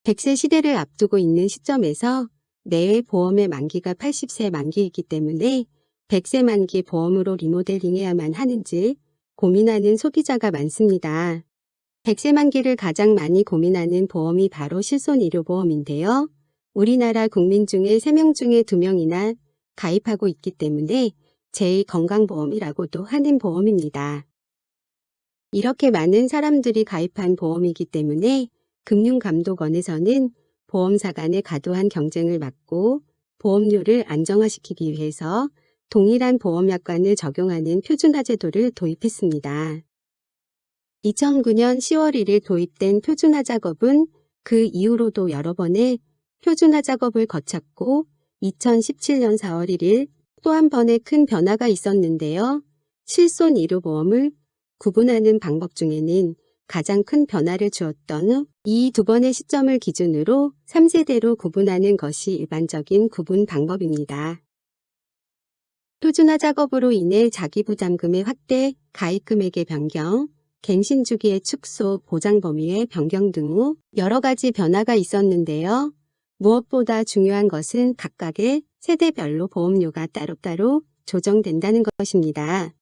100세 시대를 앞두고 있는 시점에서 내외 보험의 만기가 80세 만기이기 때문에 100세 만기 보험으로 리모델링해야만 하는지 고민하는 소비자가 많습니다. 100세 만기를 가장 많이 고민하는 보험이 바로 실손의료보험인데요. 우리나라 국민 중에 3명 중에 2명이나 가입하고 있기 때문에 제2건강보험이라고도 하는 보험입니다. 이렇게 많은 사람들이 가입한 보험이기 때문에 금융감독원에서는 보험사 간의 과도한 경쟁을 막고 보험료를 안정화시키기 위해서 동일한 보험약관을 적용하는 표준화 제도를 도입했습니다. 2009년 10월 1일 도입된 표준화 작업은 그 이후로도 여러 번의 표준화 작업을 거쳤고 2017년 4월 1일 또 한 번의 큰 변화가 있었는데요. 실손의료보험을 구분하는 방법 중에는 가장 큰 변화를 주었던 이 두 번의 시점을 기준으로 3세대로 구분하는 것이 일반적인 구분 방법입니다. 표준화 작업으로 인해 자기부담금의 확대, 가입금액의 변경, 갱신 주기의 축소, 보장 범위의 변경 등 후 여러 가지 변화가 있었는데요. 무엇보다 중요한 것은 각각의 세대별로 보험료가 따로따로 조정된다는 것입니다.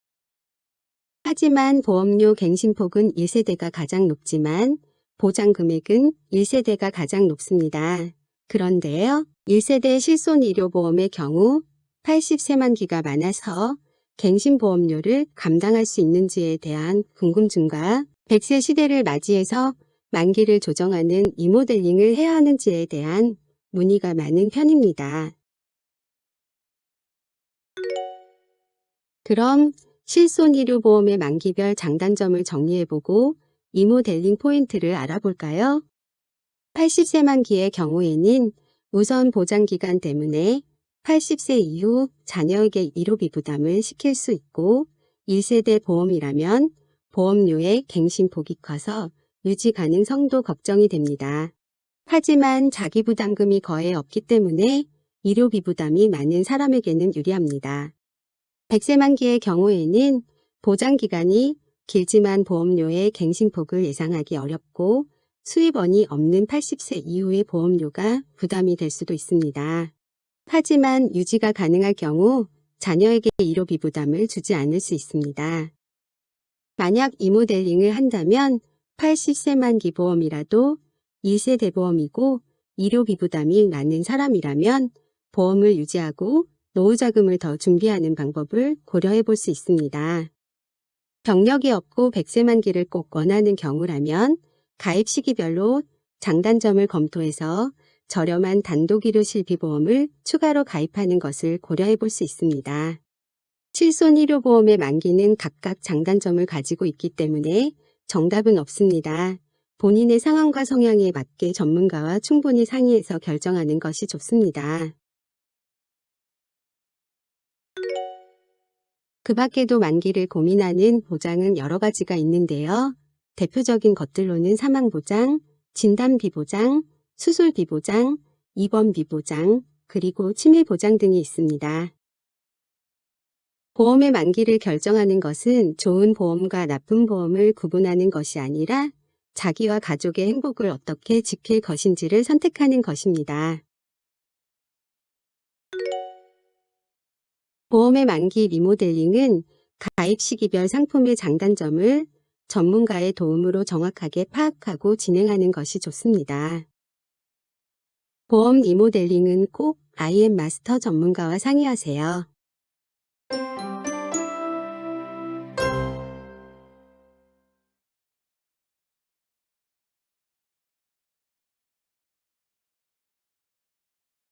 하지만 보험료 갱신폭은 1세대가 가장 높지만 보장 금액은 1세대가 가장 높습니다. 그런데요, 1세대 실손의료보험의 경우 80세 만기가 많아서 갱신보험료를 감당할 수 있는지에 대한 궁금증과 100세 시대를 맞이해서 만기를 조정하는 리모델링을 해야 하는지에 대한 문의가 많은 편입니다. 그럼 실손의료보험의 만기별 장단점을 정리해보고 리모델링 포인트를 알아볼까요? 80세 만기의 경우에는 우선 보장기간 때문에 80세 이후 자녀에게 의료비 부담을 시킬 수 있고 1세대 보험이라면 보험료의 갱신폭이 커서 유지 가능성도 걱정이 됩니다. 하지만 자기부담금이 거의 없기 때문에 의료비 부담이 많은 사람에게는 유리합니다. 100세 만기의 경우에는 보장기간이 길지만 보험료의 갱신폭을 예상하기 어렵고 수입원이 없는 80세 이후의 보험료가 부담이 될 수도 있습니다. 하지만 유지가 가능할 경우 자녀에게 의료비 부담을 주지 않을 수 있습니다. 만약 리모델링을 한다면 80세 만기 보험이라도 1세대 보험이고 의료비 부담이 많은 사람이라면 보험을 유지하고 노후자금을 더 준비하는 방법을 고려해 볼 수 있습니다. 경력이 없고 100세 만기를 꼭 원하는 경우라면 가입 시기별로 장단점을 검토해서 저렴한 단독의료 실비보험을 추가로 가입하는 것을 고려해 볼 수 있습니다. 실손의료보험의 만기는 각각 장단점을 가지고 있기 때문에 정답은 없습니다. 본인의 상황과 성향에 맞게 전문가와 충분히 상의해서 결정하는 것이 좋습니다. 그 밖에도 만기를 고민하는 보장은 여러 가지가 있는데요. 대표적인 것들로는 사망보장, 진단비보장, 수술비보장, 입원비보장, 그리고 치매보장 등이 있습니다. 보험의 만기를 결정하는 것은 좋은 보험과 나쁜 보험을 구분하는 것이 아니라 자기와 가족의 행복을 어떻게 지킬 것인지를 선택하는 것입니다. 보험의 만기 리모델링은 가입 시기별 상품의 장단점을 전문가의 도움으로 정확하게 파악하고 진행하는 것이 좋습니다. 보험 리모델링은 꼭 IM 마스터 전문가와 상의하세요.